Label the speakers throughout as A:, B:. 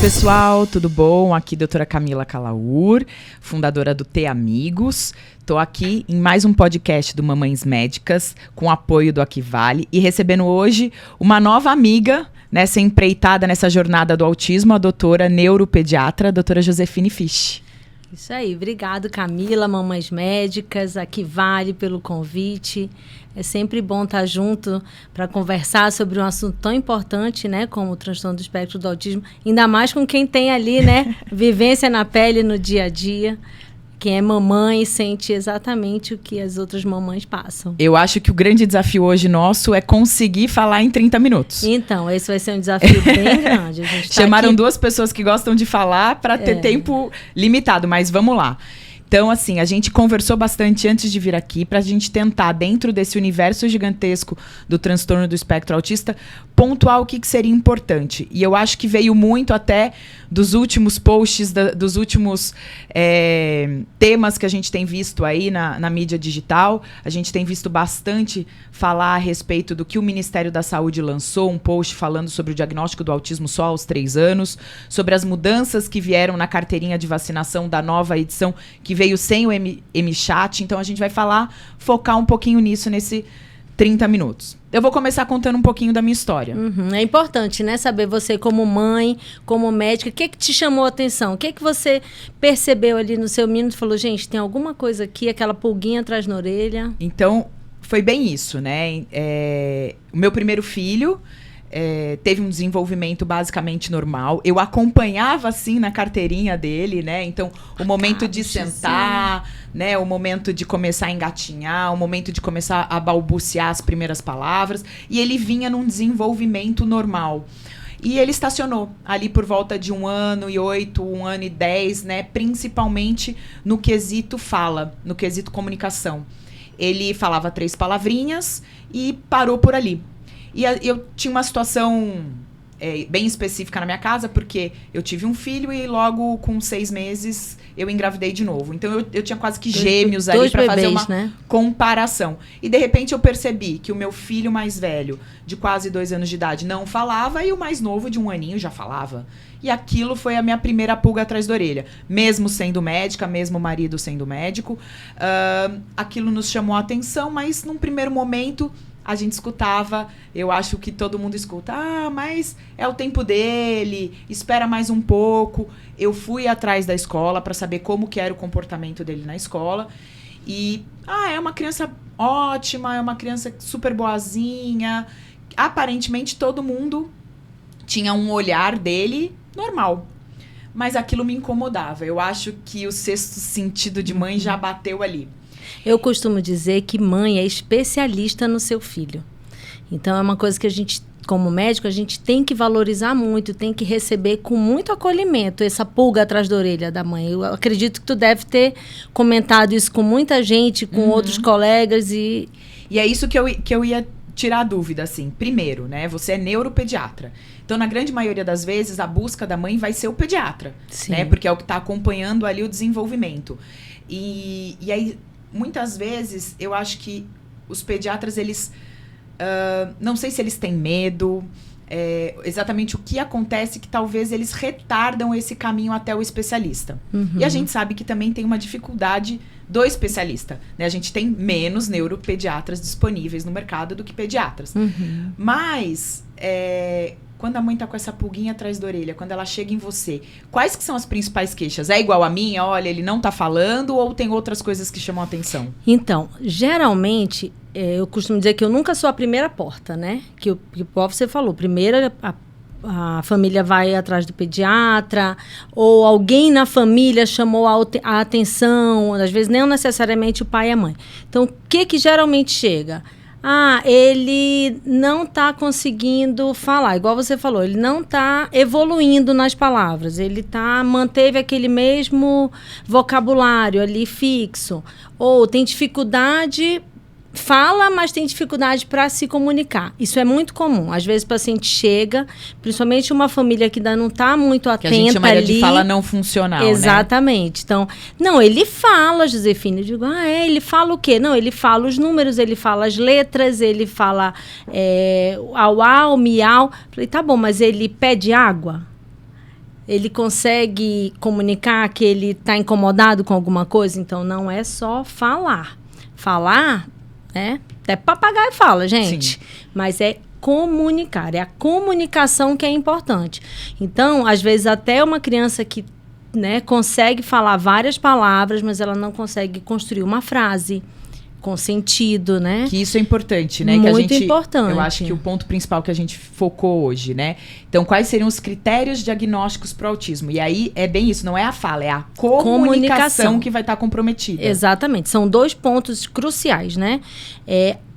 A: pessoal, tudo bom? Aqui doutora Camila Calaur, fundadora do T Amigos. Estou aqui em mais um podcast do Mamães Médicas, com apoio do Aquivale, e recebendo hoje uma nova amiga nessa empreitada, nessa jornada do autismo, a doutora neuropediatra, a doutora Josefine Fisch.
B: Isso aí, obrigado Camila, Mamães Médicas, Aquivale pelo convite. É sempre bom estar junto para conversar sobre um assunto tão importante, né, como o transtorno do espectro do autismo, ainda mais com quem tem ali, né, vivência na pele no dia a dia. Quem é mamãe sente exatamente o que as outras mamães passam.
A: Eu acho que o grande desafio hoje nosso é conseguir falar em 30 minutos.
B: Então, esse vai ser um desafio bem grande. A gente
A: Chamaram
B: aqui...
A: duas pessoas que gostam de falar para ter tempo limitado, mas vamos lá. Então, assim, a gente conversou bastante antes de vir aqui para a gente tentar, dentro desse universo gigantesco do transtorno do espectro autista, pontuar o que seria importante. E eu acho que veio muito até dos últimos posts, dos últimos temas que a gente tem visto aí na mídia digital. A gente tem visto bastante falar a respeito do que o Ministério da Saúde lançou, um post falando sobre o diagnóstico do autismo só aos 3 anos, sobre as mudanças que vieram na carteirinha de vacinação da nova edição, que veio sem o MChat. Então a gente vai focar um pouquinho nisso nesse 30 minutos. Eu vou começar contando um pouquinho da minha história.
B: É importante, né? Saber você como mãe, como médica, o que te chamou a atenção? O que você percebeu ali no seu menino e falou, gente, tem alguma coisa aqui, aquela pulguinha atrás na orelha?
A: Então, foi bem isso, né? O meu primeiro filho teve um desenvolvimento basicamente normal. Eu acompanhava, assim, na carteirinha dele, né? Então, o momento de sentar, né? O momento de começar a engatinhar, o momento de começar a balbuciar as primeiras palavras. E ele vinha num desenvolvimento normal. E ele estacionou ali por volta de 1 ano e 8, 1 ano e 10, né? Principalmente no quesito fala, no quesito comunicação. Ele falava 3 palavrinhas e parou por ali. E eu tinha uma situação bem específica na minha casa, porque eu tive um filho e logo com 6 meses eu engravidei de novo. Então eu tinha quase que gêmeos ali para fazer uma comparação. E de repente eu percebi que o meu filho mais velho, de quase 2 anos de idade, não falava, e o mais novo, de 1 aninho, já falava. E aquilo foi a minha primeira pulga atrás da orelha. Mesmo sendo médica, mesmo o marido sendo médico, aquilo nos chamou a atenção, mas num primeiro momento a gente escutava, eu acho que todo mundo escuta, mas é o tempo dele, espera mais um pouco. Eu fui atrás da escola para saber como que era o comportamento dele na escola. E, é uma criança ótima, é uma criança super boazinha. Aparentemente todo mundo tinha um olhar dele normal. Mas aquilo me incomodava. Eu acho que o sexto sentido de mãe já bateu ali.
B: Eu costumo dizer que mãe é especialista no seu filho. Então, é uma coisa que a gente, como médico, a gente tem que valorizar muito, tem que receber com muito acolhimento essa pulga atrás da orelha da mãe. Eu acredito que tu deve ter comentado isso com muita gente, com outros colegas e
A: é isso que eu ia tirar a dúvida, assim. Primeiro, né? Você é neuropediatra. Então, na grande maioria das vezes, a busca da mãe vai ser o pediatra.
B: Sim.
A: Né? Porque é o que está acompanhando ali o desenvolvimento. E aí, muitas vezes, eu acho que os pediatras, eles... não sei se eles têm medo, exatamente o que acontece, que talvez eles retardam esse caminho até o especialista. E a gente sabe que também tem uma dificuldade do especialista, né? A gente tem menos neuropediatras disponíveis no mercado do que pediatras. Mas... quando a mãe tá com essa pulguinha atrás da orelha, quando ela chega em você, quais que são as principais queixas? É igual a minha? Olha, ele não tá falando, ou tem outras coisas que chamam a atenção?
B: Então, geralmente, eu costumo dizer que eu nunca sou a primeira porta, né? Que você falou, primeiro a família vai atrás do pediatra, ou alguém na família chamou a atenção, às vezes nem necessariamente o pai e a mãe. Então, o que geralmente chega? Ele não está conseguindo falar, igual você falou, ele não está evoluindo nas palavras, ele manteve aquele mesmo vocabulário ali fixo, ou tem dificuldade, fala, mas tem dificuldade para se comunicar. Isso é muito comum. Às vezes o paciente chega, principalmente uma família que ainda não está muito atenta ali. Que a gente chamaria
A: de fala não funcional,
B: exatamente. Né? Então, não, ele fala, Josefine. Eu digo, ele fala o quê? Não, ele fala os números, ele fala as letras, ele fala au, miau. Falei, tá bom, mas ele pede água? Ele consegue comunicar que ele está incomodado com alguma coisa? Então, não é só falar. Falar, né? Até papagaio fala, gente. Sim. Mas é comunicar. É a comunicação que é importante. Então, às vezes, até uma criança que, né, consegue falar várias palavras, mas ela não consegue construir uma frase com sentido, né? Que isso é importante, né?
A: Muito
B: que importante.
A: Eu acho que o ponto principal que a gente focou hoje, né? Então, quais seriam os critérios diagnósticos para o autismo? E aí, é bem isso, não é a fala, é a comunicação que vai estar comprometida.
B: Exatamente. São 2 pontos cruciais, né?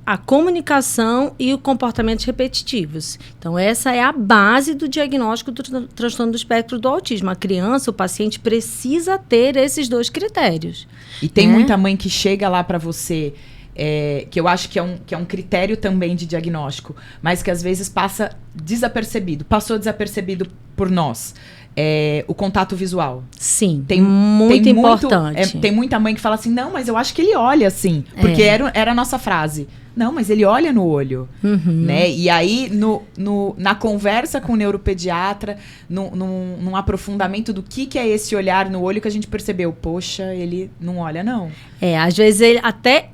B: A comunicação e o comportamentos repetitivos. Então, essa é a base do diagnóstico do transtorno do espectro do autismo. A criança, o paciente, precisa ter esses 2 critérios.
A: E tem muita mãe que chega lá para você, que eu acho que é um critério também de diagnóstico, mas que às vezes passou desapercebido por nós. O contato visual.
B: Sim, muito importante.
A: Tem muita mãe que fala assim, não, mas eu acho que ele olha assim, porque era a nossa frase. Não, mas ele olha no olho, né? E aí, na conversa com o neuropediatra, num aprofundamento do que é esse olhar no olho, que a gente percebeu, poxa, ele não olha, não.
B: Às vezes ele até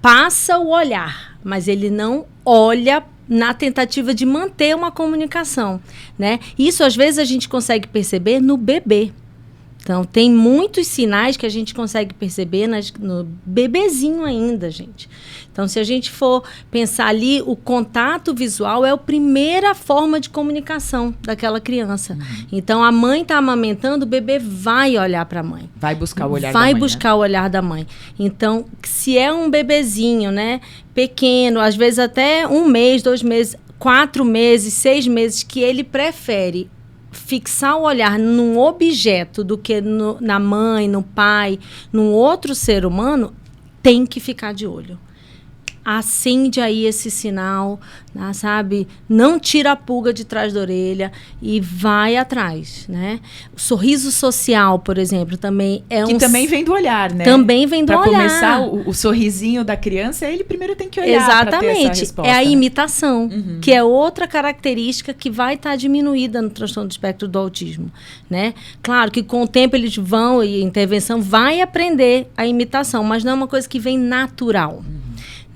B: passa o olhar, mas ele não olha na tentativa de manter uma comunicação, né? Isso, às vezes, a gente consegue perceber no bebê. Então, tem muitos sinais que a gente consegue perceber no bebezinho ainda, gente. Então, se a gente for pensar ali, o contato visual é a primeira forma de comunicação daquela criança. Então, a mãe está amamentando, o bebê vai olhar para a mãe.
A: Vai buscar o olhar da mãe.
B: Vai buscar o olhar da mãe. Então, se é um bebezinho, né, pequeno, às vezes até 1 mês, 2 meses, 4 meses, 6 meses, que ele prefere fixar o olhar num objeto do que na mãe, no pai, num outro ser humano, tem que ficar de olho. Acende aí esse sinal, né, sabe? Não tira a pulga de trás da orelha e vai atrás, né? O sorriso social, por exemplo, também é
A: que também vem do olhar, né?
B: Também vem do olhar.
A: Para começar, o sorrisinho da criança, ele primeiro tem que olhar para ter essa resposta.
B: É a imitação, que é outra característica que vai estar diminuída no transtorno do espectro do autismo, né? Claro que com o tempo eles vão, e a intervenção vai aprender a imitação, mas não é uma coisa que vem natural.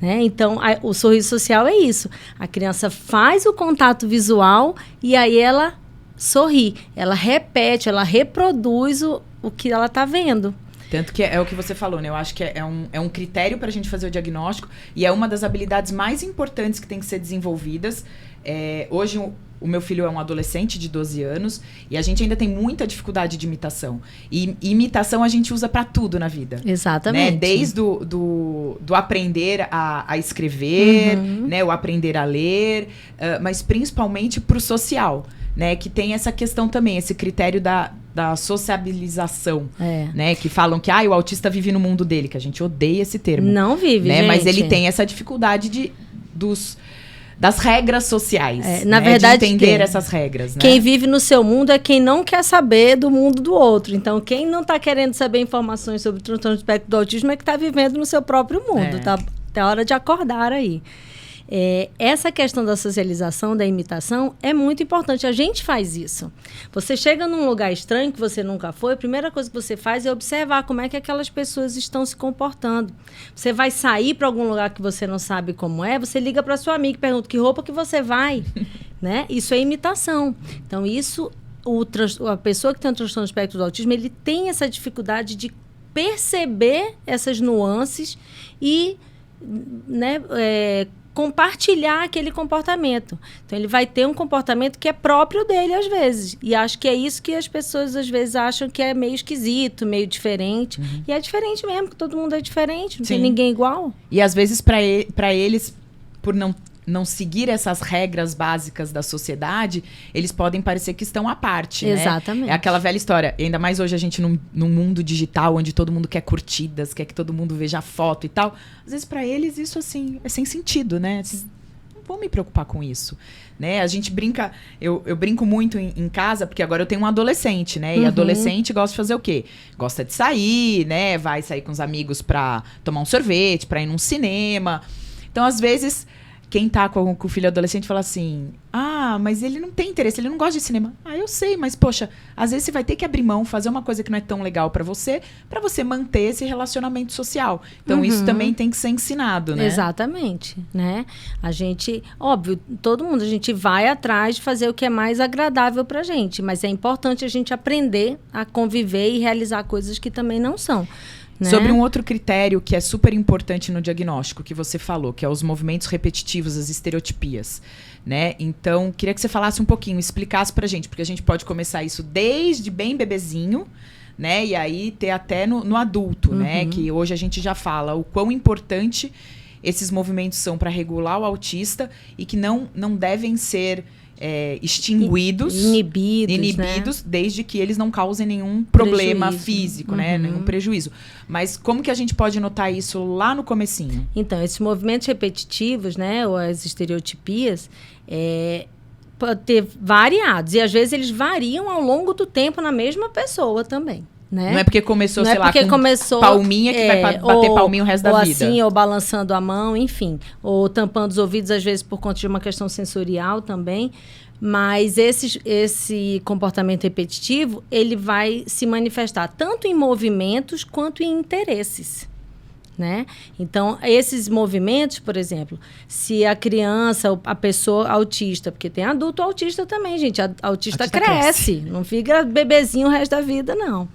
B: Né? Então, o sorriso social é isso. A criança faz o contato visual e aí ela sorri. Ela repete, ela reproduz o que ela está vendo.
A: Tanto que é o que você falou, né? Eu acho que é um critério para a gente fazer o diagnóstico e é uma das habilidades mais importantes que tem que ser desenvolvidas. Hoje, o meu filho é um adolescente de 12 anos e a gente ainda tem muita dificuldade de imitação. E imitação a gente usa para tudo na vida.
B: Exatamente.
A: Né? Desde do aprender a escrever, né? O aprender a ler, mas principalmente para o social, né? Que tem essa questão também, esse critério da sociabilização, né? Que falam que o autista vive no mundo dele, que a gente odeia esse termo.
B: Não vive,
A: né?
B: gente.
A: Mas ele tem essa dificuldade das regras sociais.
B: Na verdade,
A: de entender essas regras. Né?
B: Quem vive no seu mundo é quem não quer saber do mundo do outro. Então, quem não está querendo saber informações sobre o transtorno do espectro do autismo é que está vivendo no seu próprio mundo. Tá hora de acordar aí. Essa questão da socialização, da imitação, é muito importante. A gente faz isso. Você chega num lugar estranho que você nunca foi, a primeira coisa que você faz é observar como é que aquelas pessoas estão se comportando. Você vai sair para algum lugar que você não sabe como é, você liga para sua amiga e pergunta que roupa que você vai. Né? Isso é imitação. Então, a pessoa que tem um transtorno do espectro do autismo, ele tem essa dificuldade de perceber essas nuances e, né, compartilhar aquele comportamento. Então, ele vai ter um comportamento que é próprio dele, às vezes. E acho que é isso que as pessoas, às vezes, acham que é meio esquisito, meio diferente. E é diferente mesmo, porque todo mundo é diferente, não tem ninguém igual.
A: E, às vezes, para eles, por não seguir essas regras básicas da sociedade, eles podem parecer que estão à parte, né?
B: Exatamente.
A: É aquela velha história. Ainda mais hoje a gente num mundo digital, onde todo mundo quer curtidas, quer que todo mundo veja foto e tal. Às vezes, para eles, isso, assim, é sem sentido, né? Não vou me preocupar com isso. Né? A gente brinca... Eu brinco muito em casa, porque agora eu tenho um adolescente, né? E adolescente gosta de fazer o quê? Gosta de sair, né? Vai sair com os amigos para tomar um sorvete, para ir num cinema. Então, às vezes... quem tá com o filho adolescente fala assim, mas ele não tem interesse, ele não gosta de cinema. Eu sei, mas poxa, às vezes você vai ter que abrir mão, fazer uma coisa que não é tão legal pra você manter esse relacionamento social. Então isso também tem que ser ensinado, né?
B: Exatamente, né? A gente, óbvio, todo mundo, a gente vai atrás de fazer o que é mais agradável pra gente, mas é importante a gente aprender a conviver e realizar coisas que também não são. Né?
A: Sobre um outro critério que é super importante no diagnóstico, que você falou, que é os movimentos repetitivos, as estereotipias, né? Então, queria que você falasse um pouquinho, explicasse pra gente, porque a gente pode começar isso desde bem bebezinho, né? E aí ter até no adulto, né? Que hoje a gente já fala o quão importante esses movimentos são para regular o autista e que não devem ser extinguidos, inibidos, né? Desde que eles não causem nenhum problema físico, né? Nenhum prejuízo. Mas como que a gente pode notar isso lá no comecinho?
B: Então, esses movimentos repetitivos, né? Ou as estereotipias, pode ter variados. E às vezes eles variam ao longo do tempo na mesma pessoa também. Né?
A: Não é porque começou, sei lá, com palminha que vai bater palminha o resto da vida.
B: Ou assim, ou balançando a mão, enfim. Ou tampando os ouvidos, às vezes, por conta de uma questão sensorial também. Mas esse comportamento repetitivo, ele vai se manifestar tanto em movimentos quanto em interesses. Né? Então, esses movimentos, por exemplo, se a criança, a pessoa autista, porque tem adulto autista também, gente. Autista cresce, não fica bebezinho o resto da vida, não.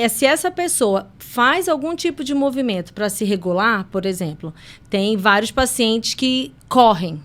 B: Se essa pessoa faz algum tipo de movimento para se regular, por exemplo, tem vários pacientes que corre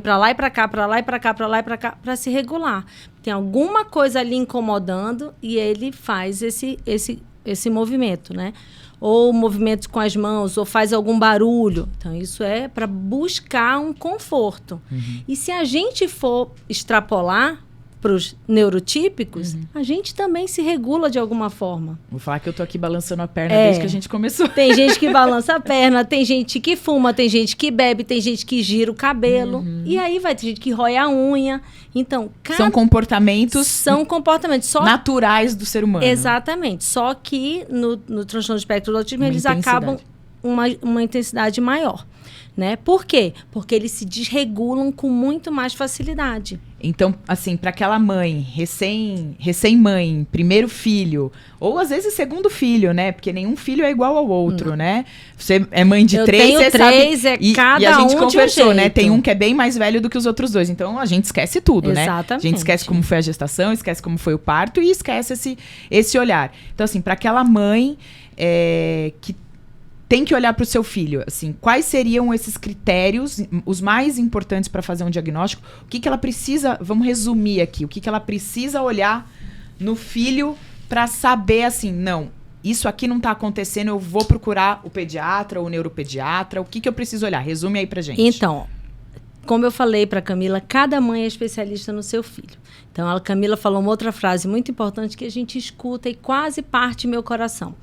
B: para lá e para cá, para lá e para cá, para lá e para cá, para se regular. Tem alguma coisa ali incomodando e ele faz esse movimento, né? Ou movimentos com as mãos, ou faz algum barulho. Então, isso é para buscar um conforto. E se a gente for extrapolar para os neurotípicos, a gente também se regula de alguma forma.
A: Vou falar que eu tô aqui balançando a perna desde que a gente começou.
B: Tem gente que balança a perna, tem gente que fuma, tem gente que bebe, tem gente que gira o cabelo. E aí vai ter gente que rói a unha. Então,
A: são comportamentos naturais do ser humano.
B: Exatamente. Só que no transtorno do espectro do autismo, eles acabam uma intensidade maior. Né? Por quê? Porque eles se desregulam com muito mais facilidade.
A: Então, assim, para aquela mãe, recém-mãe, primeiro filho, ou às vezes segundo filho, né? Porque nenhum filho é igual ao outro, né? Você é mãe de três, você sabe...
B: Cada
A: e a gente
B: um
A: conversou,
B: de um
A: né?
B: jeito.
A: Tem um que é bem mais velho do que os outros dois. Então, a gente esquece tudo,
B: Exatamente.
A: né? A gente esquece como foi a gestação, esquece como foi o parto e esquece esse olhar. Então, assim, para aquela mãe que tem que olhar para o seu filho, assim, quais seriam esses critérios, os mais importantes para fazer um diagnóstico? O que ela precisa, vamos resumir aqui, o que ela precisa olhar no filho para saber, assim, não, isso aqui não está acontecendo, eu vou procurar o pediatra ou o neuropediatra, o que eu preciso olhar? Resume aí pra gente.
B: Então, como eu falei para Camila, cada mãe é especialista no seu filho. Então, a Camila falou uma outra frase muito importante que a gente escuta e quase parte meu coração.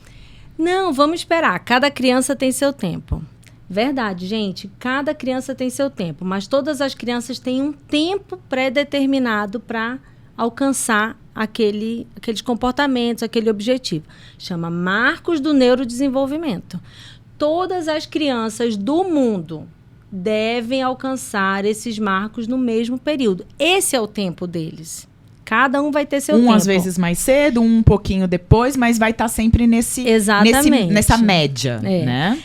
B: Não, vamos esperar. Cada criança tem seu tempo. Verdade, gente. Cada criança tem seu tempo. Mas todas as crianças têm um tempo pré-determinado para alcançar aqueles comportamentos, aquele objetivo. Chama Marcos do Neurodesenvolvimento. Todas as crianças do mundo devem alcançar esses marcos no mesmo período. Esse é o tempo deles. Cada um vai ter seu tempo.
A: Às vezes mais cedo, um pouquinho depois, mas vai estar sempre nessa média, né?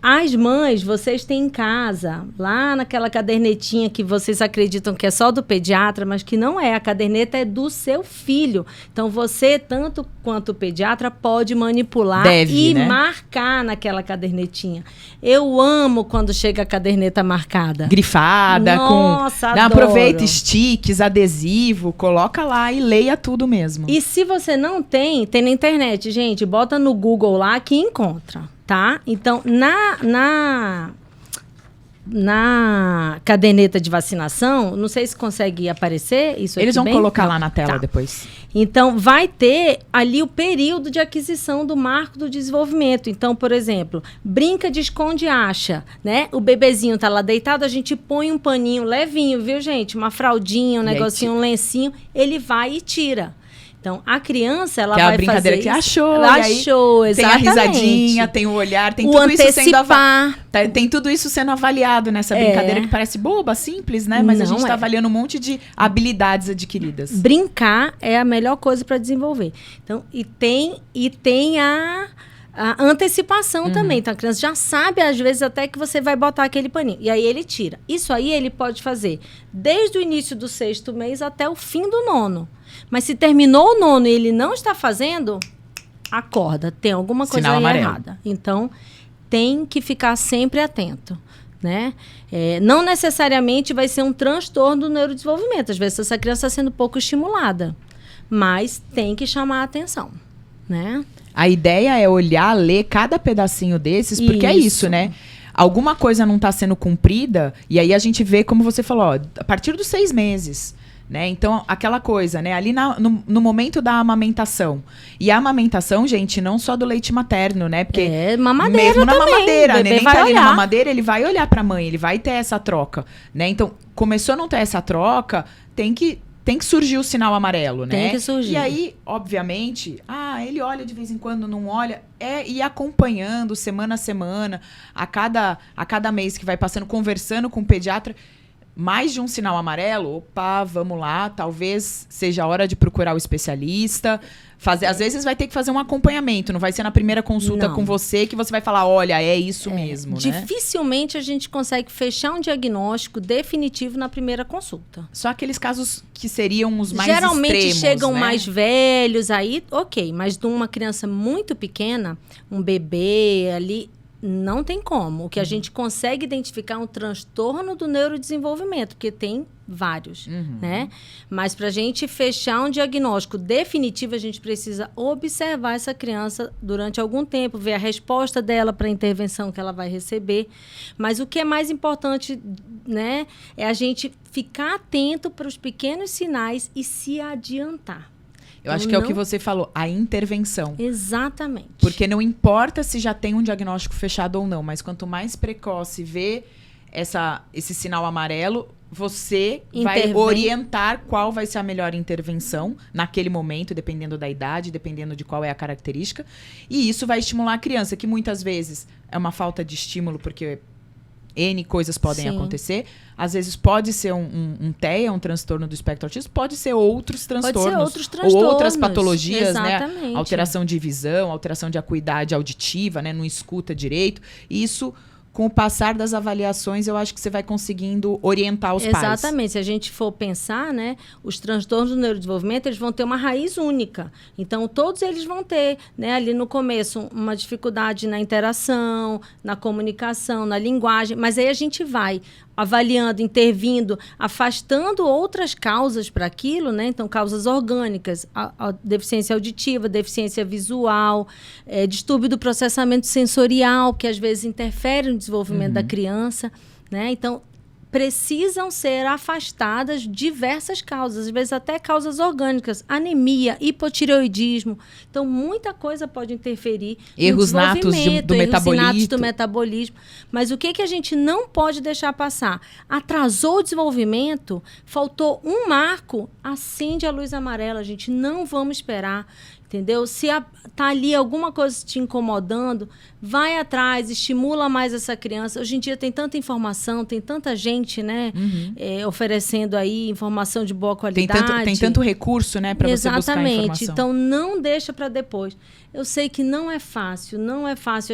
B: As mães, vocês têm em casa, lá naquela cadernetinha que vocês acreditam que é só do pediatra, mas que não é. A caderneta é do seu filho. Então, você, tanto quanto o pediatra, pode manipular e marcar naquela cadernetinha. Eu amo quando chega a caderneta marcada.
A: Grifada,
B: Nossa, adoro.
A: Aproveita stickers, adesivo, coloca lá e leia tudo mesmo.
B: E se você não tem na internet, gente, bota no Google lá que encontra. Tá? Então, na caderneta de vacinação, não sei se consegue aparecer isso aqui.
A: Eles vão
B: bem?
A: colocar lá na tela depois.
B: Então, vai ter ali o período de aquisição do marco do desenvolvimento. Então, por exemplo, brinca de esconde e acha, né? O bebezinho tá lá deitado, a gente põe um paninho levinho, viu, gente? Uma fraldinha, um negocinho, um lencinho, ele vai e tira. Então, a criança, ela
A: que
B: vai
A: é a brincadeira
B: fazer
A: que achou.
B: Ela
A: e aí
B: achou, exatamente.
A: Tem a risadinha, tem o olhar, tem
B: o
A: tudo isso sendo
B: antecipar.
A: tem tudo isso sendo avaliado nessa brincadeira que parece boba, simples, né? Mas a gente está avaliando um monte de habilidades adquiridas.
B: Brincar é a melhor coisa para desenvolver. Então, e tem a antecipação também. Então, a criança já sabe, às vezes, até que você vai botar aquele paninho. E aí ele tira. Isso aí ele pode fazer desde o início do 6º mês até o fim do 9º. Mas se terminou o 9º e ele não está fazendo, acorda. Tem alguma coisa aí errada. Então, tem que ficar sempre atento. Né? Não necessariamente vai ser um transtorno do neurodesenvolvimento. Às vezes, essa criança está sendo pouco estimulada. Mas tem que chamar a atenção. Né?
A: A ideia é olhar, ler cada pedacinho desses, porque é isso, né? Alguma coisa não está sendo cumprida, e aí a gente vê, como você falou, ó, a partir dos 6 meses, né? Então, aquela coisa, né? Ali no momento da amamentação. E a amamentação, gente, não só do leite materno, né? Porque
B: mamadeira
A: mesmo na
B: também,
A: mamadeira,
B: o
A: né?
B: bebê
A: Nem
B: vai
A: tá ali na
B: olhar.
A: mamadeira, ele vai olhar para a mãe, ele vai ter essa troca, né? Então, começou a não ter essa troca, tem que surgir o sinal amarelo, né?
B: Tem que surgir.
A: E aí, obviamente, ele olha de vez em quando, não olha, ir acompanhando semana a semana, a cada mês que vai passando, conversando com o pediatra, mais de um sinal amarelo, opa, vamos lá, talvez seja a hora de procurar o especialista, às vezes vai ter que fazer um acompanhamento, não vai ser na primeira consulta com você que você vai falar, olha, é isso mesmo, né?
B: Dificilmente a gente consegue fechar um diagnóstico definitivo na primeira consulta.
A: Só aqueles casos que seriam os mais
B: geralmente
A: extremos,
B: chegam
A: né?
B: mais velhos, aí ok, mas de uma criança muito pequena, um bebê ali, não tem como. O que a gente consegue identificar é um transtorno do neurodesenvolvimento, porque tem vários, né? Mas para a gente fechar um diagnóstico definitivo, a gente precisa observar essa criança durante algum tempo, ver a resposta dela para a intervenção que ela vai receber. Mas o que é mais importante, né, é a gente ficar atento para os pequenos sinais e se adiantar.
A: Eu acho que é o que você falou, a intervenção.
B: Exatamente.
A: Porque não importa se já tem um diagnóstico fechado ou não, mas quanto mais precoce vê esse sinal amarelo, você vai orientar qual vai ser a melhor intervenção naquele momento, dependendo da idade, dependendo de qual é a característica. E isso vai estimular a criança, que muitas vezes é uma falta de estímulo, porque N coisas podem acontecer. Às vezes pode ser um TEA, um transtorno do espectro autista, pode ser outros transtornos. Ou outras patologias,
B: exatamente,
A: né? Alteração de visão, alteração de acuidade auditiva, né? Não escuta direito. Isso, com o passar das avaliações, eu acho que você vai conseguindo orientar os pais.
B: Exatamente. Se a gente for pensar, né, os transtornos do neurodesenvolvimento, eles vão ter uma raiz única. Então, todos eles vão ter, né, ali no começo, uma dificuldade na interação, na comunicação, na linguagem. Mas aí a gente vai avaliando, intervindo, afastando outras causas para aquilo, né? Então, causas orgânicas, a deficiência auditiva, deficiência visual, distúrbio do processamento sensorial, que às vezes interfere no desenvolvimento da criança, né? Então, precisam ser afastadas diversas causas, às vezes até causas orgânicas, anemia, hipotireoidismo. Então, muita coisa pode interferir
A: erros natos do
B: metabolismo. Mas o que a gente não pode deixar passar? Atrasou o desenvolvimento, faltou um marco, acende a luz amarela, gente. Não vamos esperar. Entendeu? Se tá ali alguma coisa te incomodando, vai atrás, estimula mais essa criança. Hoje em dia tem tanta informação, tem tanta gente, né, oferecendo aí informação de boa qualidade.
A: Tem tanto recurso, né, para você buscar informação.
B: Exatamente. Então, não deixa para depois. Eu sei que não é fácil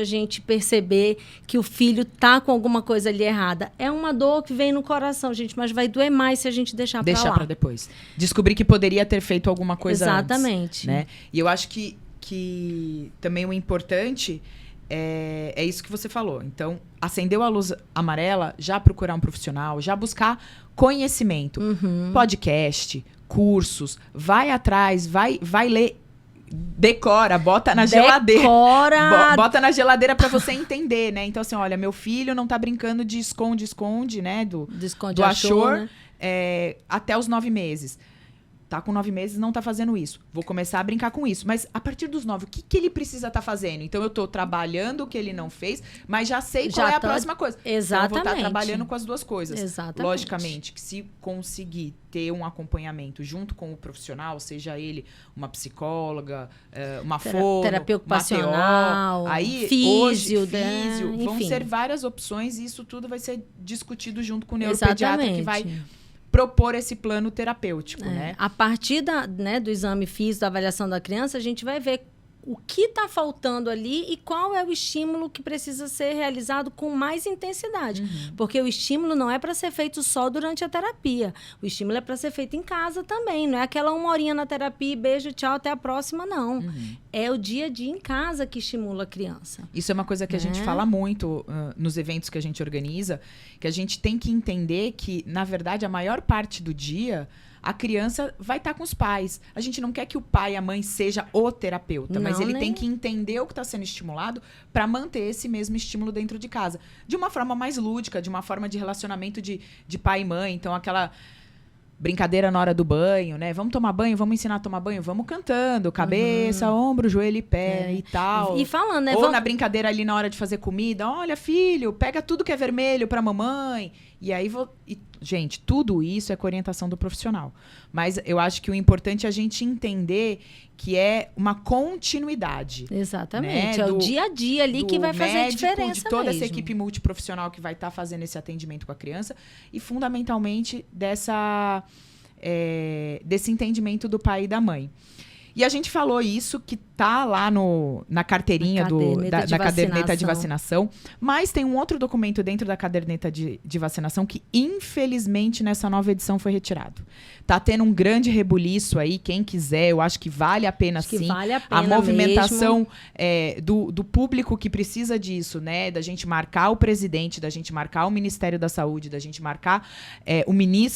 B: a gente perceber que o filho tá com alguma coisa ali errada. É uma dor que vem no coração, gente, mas vai doer mais se a gente deixar para lá.
A: Deixar para depois. Descobrir que poderia ter feito alguma coisa
B: Exatamente.
A: antes, né? E eu acho que também o importante é isso que você falou. Então, acendeu a luz amarela, já procurar um profissional, já buscar conhecimento. Podcast, cursos, vai atrás, vai ler. Decora, bota na geladeira. Bota na geladeira pra você entender, né? Então, assim, olha, meu filho não tá brincando de esconde-esconde, né? Do achor, né? Até os 9 meses. tá com 9 meses, não tá fazendo isso. Vou começar a brincar com isso. Mas a partir dos 9, o que ele precisa estar fazendo? Então eu tô trabalhando o que ele não fez, mas já sei qual é a próxima coisa.
B: Exatamente.
A: Então eu vou estar trabalhando com as duas coisas.
B: Exatamente.
A: Logicamente que se conseguir ter um acompanhamento junto com o profissional, seja ele uma psicóloga, uma fono,
B: terapia ocupacional,
A: uma TO, aí
B: físio,
A: vão ser várias opções e isso tudo vai ser discutido junto com o neuropediatra que vai propor esse plano terapêutico, né?
B: A partir do exame físico, da avaliação da criança, a gente vai ver o que está faltando ali e qual é o estímulo que precisa ser realizado com mais intensidade. Porque o estímulo não é para ser feito só durante a terapia. O estímulo é para ser feito em casa também. Não é aquela 1 horinha na terapia, beijo, tchau, até a próxima, não. É o dia a dia em casa que estimula a criança.
A: Isso é uma coisa que a gente fala muito nos eventos que a gente organiza, que a gente tem que entender que, na verdade, a maior parte do dia a criança vai estar com os pais. A gente não quer que o pai e a mãe seja o terapeuta, mas ele tem que entender o que está sendo estimulado para manter esse mesmo estímulo dentro de casa. De uma forma mais lúdica, de uma forma de relacionamento de pai e mãe. Então, aquela brincadeira na hora do banho, né? Vamos tomar banho, vamos ensinar a tomar banho, vamos cantando, cabeça, ombro, joelho e pé e tal.
B: E falando, né?
A: Ou na brincadeira ali na hora de fazer comida, olha, filho, pega tudo que é vermelho pra mamãe. E aí, gente, tudo isso é com orientação do profissional. Mas eu acho que o importante é a gente entender que é uma continuidade.
B: Exatamente.
A: Né?
B: É o dia a dia ali que vai fazer a diferença
A: de toda
B: mesmo.
A: essa equipe multiprofissional que vai estar fazendo esse atendimento com a criança e, fundamentalmente, desse entendimento do pai e da mãe. E a gente falou isso que tá lá na carteirinha da caderneta de vacinação, mas tem um outro documento dentro da caderneta de vacinação que, infelizmente, nessa nova edição foi retirado. Tá tendo um grande rebuliço aí, quem quiser, eu acho que vale a pena sim.
B: Vale a pena
A: a movimentação do público que precisa disso, né? Da gente marcar o presidente, da gente marcar o Ministério da Saúde, da gente marcar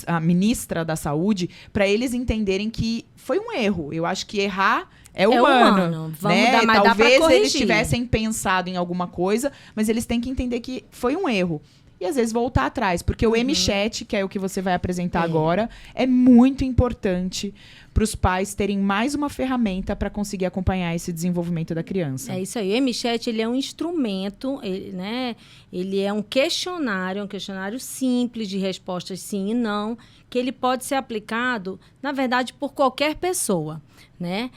A: a ministra da Saúde, para eles entenderem que foi um erro. Eu acho que errar é humano.
B: Vamos
A: né?
B: dar, mas
A: talvez
B: dá pra
A: eles tivessem pensado em alguma coisa, mas eles têm que entender que foi um erro. E às vezes voltar atrás, porque o MChat, que é o que você vai apresentar agora, é muito importante para os pais terem mais uma ferramenta para conseguir acompanhar esse desenvolvimento da criança.
B: É isso aí. O MChat, ele é um instrumento, ele é um questionário simples de respostas sim e não, que ele pode ser aplicado, na verdade, por qualquer pessoa, né?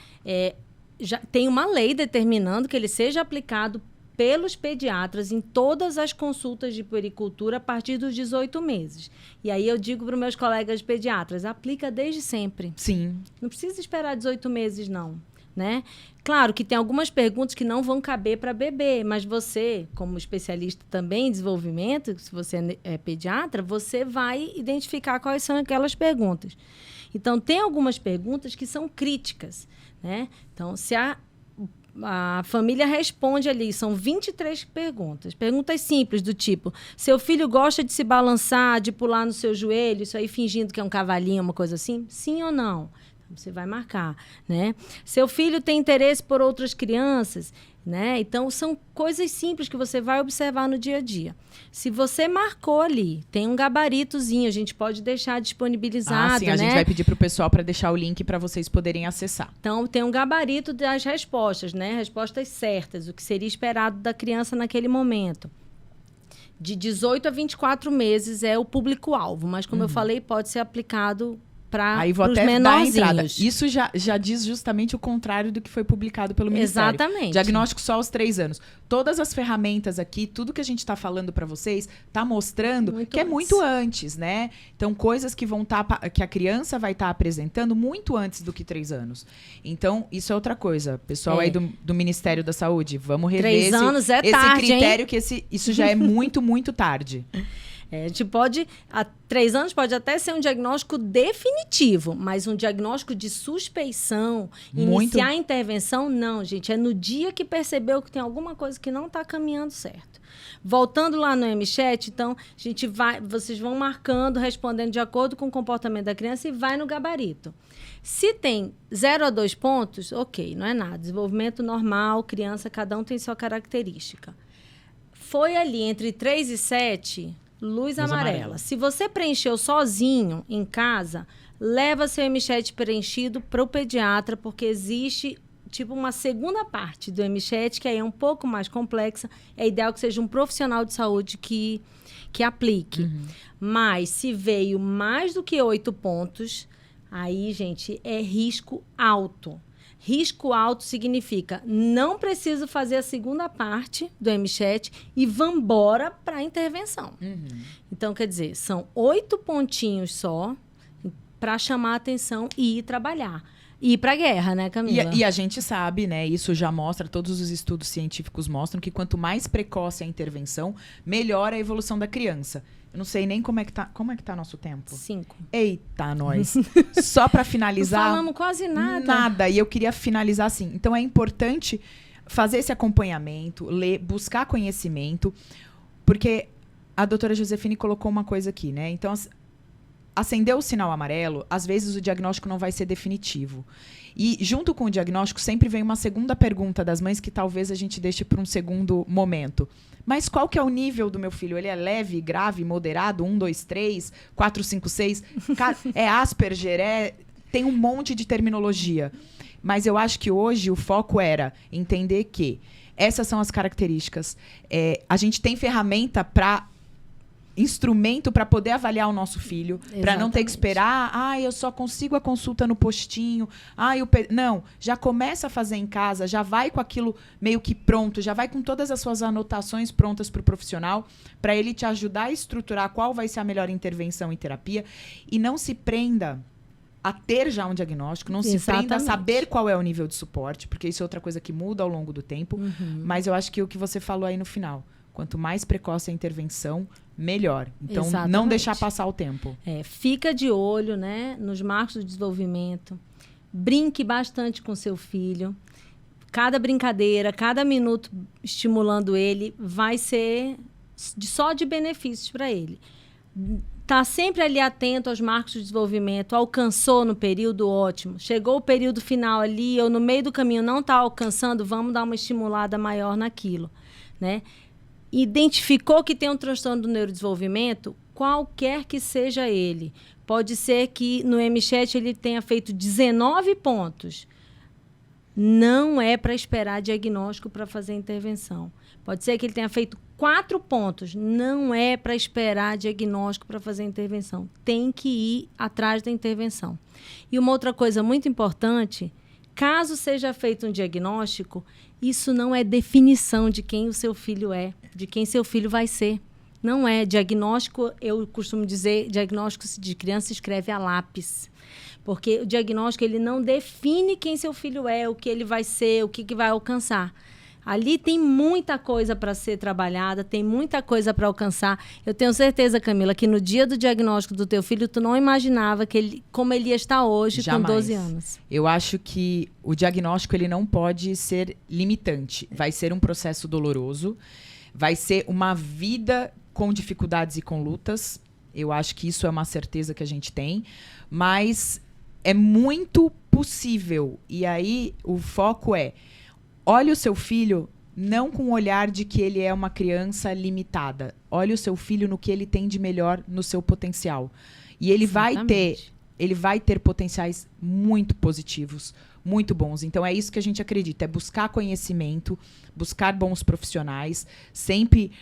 B: Já tem uma lei determinando que ele seja aplicado pelos pediatras em todas as consultas de puericultura a partir dos 18 meses. E aí eu digo para os meus colegas pediatras, aplica desde sempre.
A: Sim.
B: Não precisa esperar 18 meses, não. Né? Claro que tem algumas perguntas que não vão caber para bebê, mas você, como especialista também em desenvolvimento, se você é pediatra, você vai identificar quais são aquelas perguntas. Então, tem algumas perguntas que são críticas, né? Então, se a família responde ali, são 23 perguntas. Perguntas simples, do tipo, seu filho gosta de se balançar, de pular no seu joelho, isso aí fingindo que é um cavalinho, uma coisa assim? Sim ou não? Então, você vai marcar, né? Seu filho tem interesse por outras crianças, né? Então, são coisas simples que você vai observar no dia a dia. Se você marcou ali, tem um gabaritozinho, a gente pode deixar disponibilizado,
A: sim, a gente vai pedir para o pessoal para deixar o link para vocês poderem acessar.
B: Então, tem um gabarito das respostas, né? Respostas certas, o que seria esperado da criança naquele momento. De 18 a 24 meses é o público-alvo, mas como eu falei, pode ser aplicado para os menorzinhos.
A: Isso já diz justamente o contrário do que foi publicado pelo Ministério.
B: Exatamente.
A: Diagnóstico só aos 3 anos. Todas as ferramentas aqui, tudo que a gente está falando para vocês, está mostrando que é muito antes, né? Então, coisas que que a criança vai estar apresentando muito antes do que 3 anos. Então, isso é outra coisa. Pessoal aí do Ministério da Saúde, vamos rever
B: 3 anos é
A: esse
B: tarde,
A: critério,
B: hein?
A: que isso já é muito, muito tarde.
B: A gente pode, há 3 anos pode até ser um diagnóstico definitivo, mas um diagnóstico de suspeição, iniciar a intervenção, não, gente. É no dia que percebeu que tem alguma coisa que não está caminhando certo. Voltando lá no MChat, então, vocês vão marcando, respondendo de acordo com o comportamento da criança e vai no gabarito. Se tem 0 a 2 pontos, ok, não é nada. Desenvolvimento normal, criança, cada um tem sua característica. Foi ali entre 3 e 7... Luz amarela. Se você preencheu sozinho em casa, leva seu MChat preenchido para o pediatra, porque existe tipo uma segunda parte do MChat, que aí é um pouco mais complexa. É ideal que seja um profissional de saúde que aplique. Mas se veio mais do que 8 pontos, aí, gente, é risco alto. Risco alto significa não preciso fazer a segunda parte do MChat e vambora para a intervenção. Então, quer dizer, são 8 pontinhos só para chamar a atenção e ir trabalhar. E ir para a guerra, né, Camila?
A: E a gente sabe, né, isso já mostra, todos os estudos científicos mostram que quanto mais precoce a intervenção, melhor a evolução da criança. Eu não sei nem como é que tá nosso tempo.
B: 5.
A: Eita, nós. Só para finalizar...
B: Não falamos quase nada.
A: Nada. E eu queria finalizar assim. Então, é importante fazer esse acompanhamento, ler, buscar conhecimento, porque a doutora Josefine colocou uma coisa aqui, né? Então, acendeu o sinal amarelo, às vezes o diagnóstico não vai ser definitivo. E junto com o diagnóstico sempre vem uma segunda pergunta das mães que talvez a gente deixe para um segundo momento. Mas qual que é o nível do meu filho? Ele é leve, grave, moderado? 1, 2, 3, 4, 5, 6? É Asperger? Tem um monte de terminologia. Mas eu acho que hoje o foco era entender que essas são as características. A gente tem ferramenta para... instrumento para poder avaliar o nosso filho, para não ter que esperar, eu só consigo a consulta no postinho, não, já começa a fazer em casa, já vai com aquilo meio que pronto, já vai com todas as suas anotações prontas para o profissional, para ele te ajudar a estruturar qual vai ser a melhor intervenção e terapia, e não se prenda a ter já um diagnóstico, não se prenda a saber qual é o nível de suporte, porque isso é outra coisa que muda ao longo do tempo, mas eu acho que o que você falou aí no final, quanto mais precoce a intervenção, melhor. Então, não deixar passar o tempo.
B: Fica de olho, né, nos marcos do desenvolvimento. Brinque bastante com seu filho. Cada brincadeira, cada minuto estimulando ele vai ser só de benefícios para ele. Tá sempre ali atento aos marcos de desenvolvimento. Alcançou no período, ótimo. Chegou o período final ali, ou no meio do caminho não está alcançando, vamos dar uma estimulada maior naquilo, né? Identificou que tem um transtorno do neurodesenvolvimento, qualquer que seja ele. Pode ser que no MChat ele tenha feito 19 pontos. Não é para esperar diagnóstico para fazer intervenção. Pode ser que ele tenha feito 4 pontos. Não é para esperar diagnóstico para fazer intervenção. Tem que ir atrás da intervenção. E uma outra coisa muito importante... Caso seja feito um diagnóstico, isso não é definição de quem o seu filho é, de quem seu filho vai ser. Não é. Diagnóstico, eu costumo dizer, diagnóstico de criança se escreve a lápis. Porque o diagnóstico ele não define quem seu filho é, o que ele vai ser, o que vai alcançar. Ali tem muita coisa para ser trabalhada, tem muita coisa para alcançar. Eu tenho certeza, Camila, que no dia do diagnóstico do teu filho, tu não imaginava como ele ia estar hoje. Jamais. Com 12 anos.
A: Eu acho que o diagnóstico ele não pode ser limitante. Vai ser um processo doloroso, vai ser uma vida com dificuldades e com lutas. Eu acho que isso é uma certeza que a gente tem, mas é muito possível. E aí o foco é... Olhe o seu filho não com o olhar de que ele é uma criança limitada. Olhe o seu filho no que ele tem de melhor no seu potencial. E ele vai ter potenciais muito positivos, muito bons. Então é isso que a gente acredita, é buscar conhecimento, buscar bons profissionais, sempre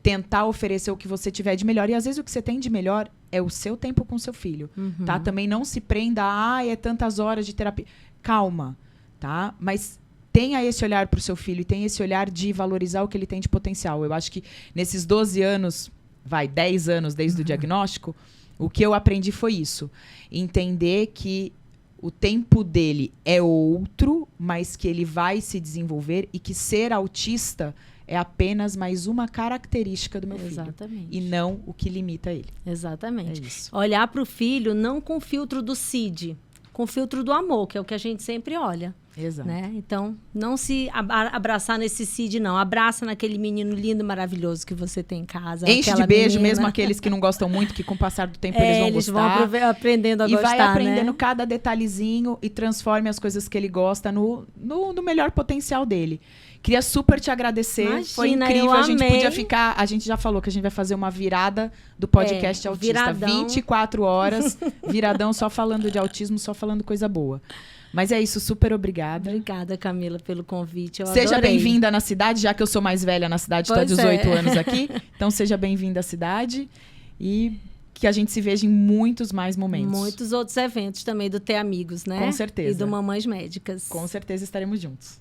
A: tentar oferecer o que você tiver de melhor. E às vezes o que você tem de melhor é o seu tempo com seu filho. Tá? Também não se prenda é tantas horas de terapia. Calma, tá? Mas... tenha esse olhar para o seu filho e tenha esse olhar de valorizar o que ele tem de potencial. Eu acho que nesses 12 anos, 10 anos desde o diagnóstico, o que eu aprendi foi isso. Entender que o tempo dele é outro, mas que ele vai se desenvolver e que ser autista é apenas mais uma característica do meu filho. E não o que limita ele.
B: Exatamente.
A: É isso.
B: Olhar para o filho não com o filtro do CID, com o filtro do amor, que é o que a gente sempre olha.
A: Exato.
B: Né? Então, não se abraçar nesse CID, não. Abraça naquele menino lindo, maravilhoso que você tem em casa.
A: Enche de beijo, mesmo aqueles que não gostam muito, que com o passar do tempo eles vão gostar.
B: Eles vão aprendendo a gostar,
A: e vai aprendendo,
B: né?
A: Cada detalhezinho e transforme as coisas que ele gosta no melhor potencial dele. Queria super te agradecer.
B: Imagina,
A: Foi incrível.
B: eu
A: A gente
B: amei.
A: podia ficar. A gente já falou que a gente vai fazer uma virada do podcast autista.
B: viradão.
A: 24 horas, viradão, só falando de autismo, só falando coisa boa. Mas é isso, super obrigada.
B: Obrigada, Camila, pelo convite. Eu
A: Seja
B: adorei.
A: bem-vinda na cidade, já que eu sou mais velha na cidade, estou há
B: Pois
A: 18
B: é.
A: anos aqui. Então, seja bem-vinda à cidade e que a gente se veja em muitos mais momentos.
B: Muitos outros eventos também do Ter Amigos, né?
A: Com certeza.
B: E do Mamães Médicas.
A: Com certeza estaremos juntos.